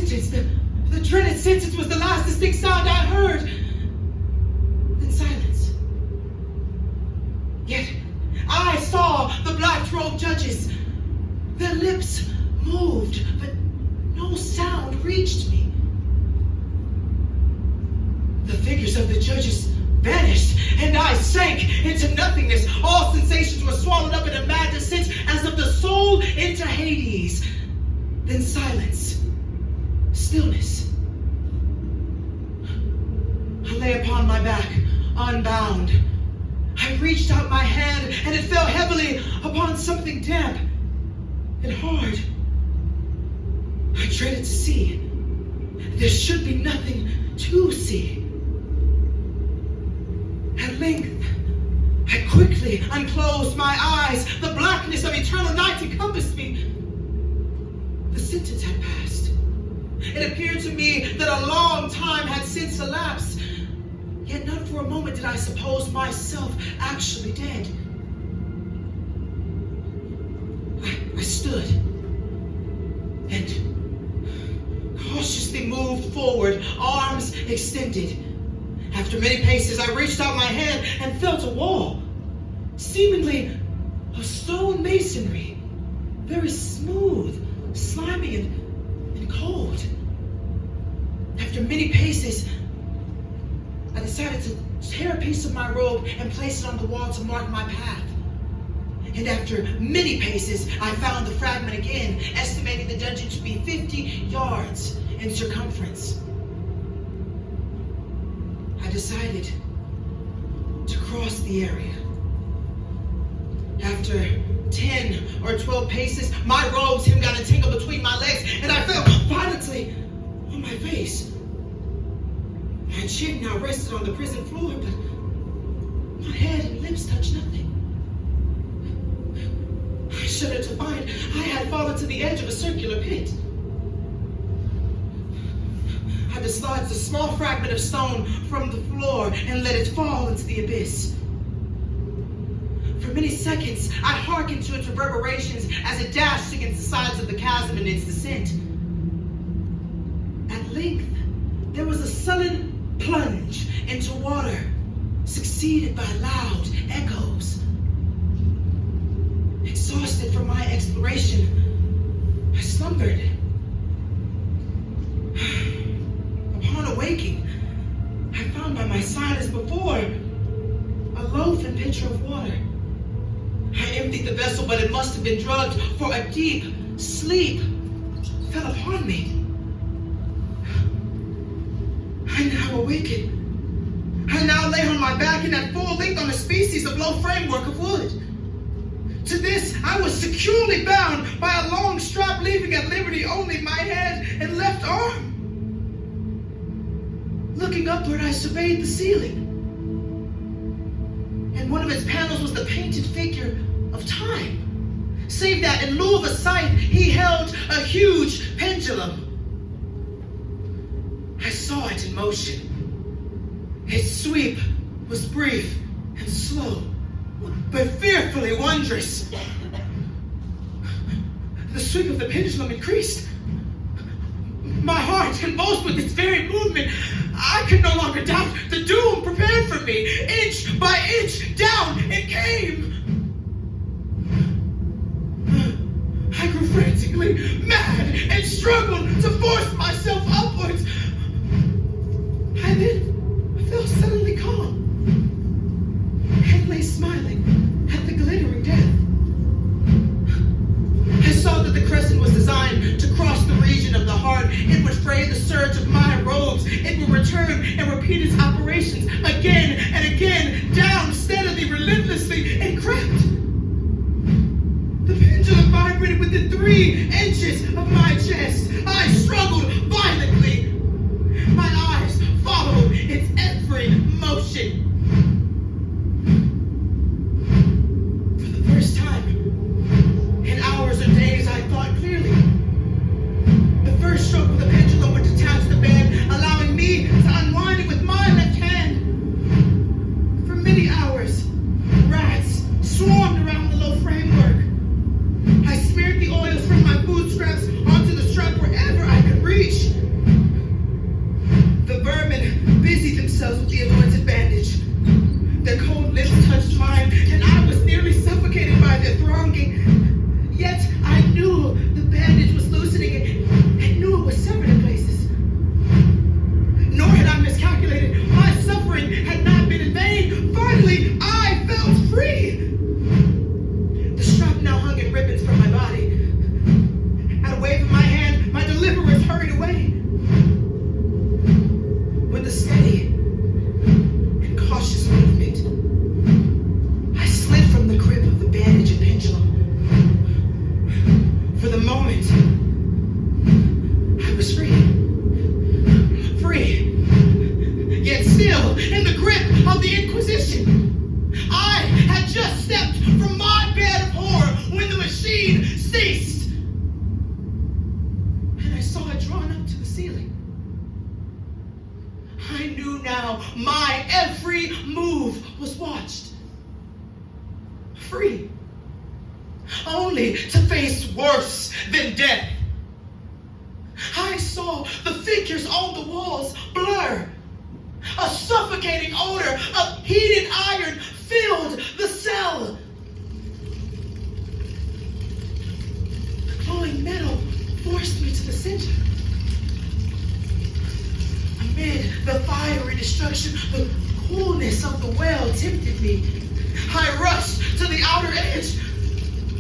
sentence, the dreaded sentence was the last distinct sound I heard. Then silence. Yet I saw the black-robed judges. Their lips moved, but no sound reached me. The figures of the judges vanished, and I sank into nothingness. All sensations were swallowed up in a mad descent as of the soul into Hades. Then silence. Stillness. I lay upon my back, unbound. I reached out my hand, and it fell heavily upon something damp and hard. I dreaded to see. There should be nothing to see. At length, I quickly unclosed my eyes. The blackness of eternal night encompassed me. The sentence had passed. It appeared to me that a long time had since elapsed. Yet not for a moment did I suppose myself actually dead. I stood and cautiously moved forward, arms extended. After many paces, I reached out my hand and felt a wall, seemingly of stone masonry, very smooth, slimy, and cold. After many paces, I decided to tear a piece of my robe and place it on the wall to mark my path. And after many paces, I found the fragment again, estimating the dungeon to be 50 yards in circumference. I decided to cross the area. After 10 or 12 paces, my robe's hem got entangled between my legs, and I fell violently on my face. My chin now rested on the prison floor, but my head and lips touched nothing. I shuddered to find I had fallen to the edge of a circular pit. I dislodged a small fragment of stone from the floor and let it fall into the abyss. For many seconds, I hearkened to its reverberations as it dashed against the sides of the chasm in its descent. At length, there was a sudden plunge into water, succeeded by loud echoes. Exhausted from my exploration, I slumbered. Upon awaking, I found by my side as before a loaf and pitcher of water. I emptied the vessel, but it must have been drugged, for a deep sleep fell upon me. I now awakened. I now lay on my back and at full length on a species of low framework of wood. To this, I was securely bound by a long strap, leaving at liberty only my head and left arm. Looking upward, I surveyed the ceiling. And one of its panels was the painted figure of time. Save that, in lieu of a scythe, he held a huge pendulum. I saw it in motion. Its sweep was brief and slow, but fearfully wondrous. The sweep of the pendulum increased. My heart convulsed with its very movement. I could no longer doubt the doom prepared for me. Inch by inch, down it came. I grew frantically mad and struggled to force myself upwards. I then felt suddenly calm and lay smiling at the glittering death. I saw that the crescent was designed to cross the region of the heart. It would fray the surge of my robes. It would return and repeat its operations again and again, down steadily, relentlessly, and crept. The pendulum vibrated within 3 inches of my chest. I struggled violently. My eyes followed its every motion. For the first time in hours or days, I thought clearly. The first stroke of the pendulum would detach the band, allowing me to unwind it with my left hand. For many hours, rats swarmed around the low framework. I smeared the oils from my food scraps onto the strap wherever I could reach. Inquisition. I had just stepped from my bed of horror when the machine ceased. And I saw it drawn up to the ceiling. I knew now my every move was watched. Free. Only to face worse than death. I saw the figures on the walls blur. A suffocating odor of heated iron filled the cell. The glowing metal forced me to the center. Amid the fiery destruction, the coolness of the well tempted me. I rushed to the outer edge,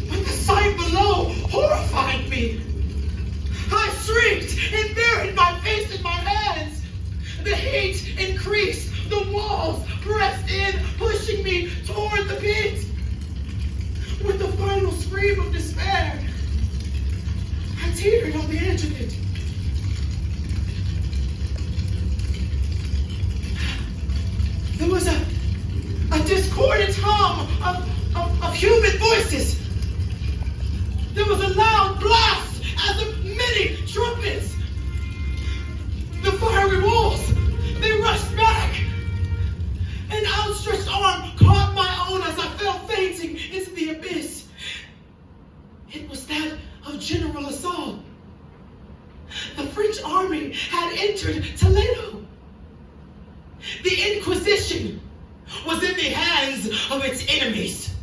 but the sight below horrified me. I shrieked and buried my face in my hands. The heat increased. The walls pressed in, pushing me toward the pit. With the final scream of despair, I teetered on the edge of it. There was a discordant hum of human voices. There was a loud blast as of many trumpets. The fiery walls, they rushed back. An outstretched arm caught my own as I fell fainting into the abyss. It was that of General Assault. The French army had entered Toledo. The Inquisition was in the hands of its enemies.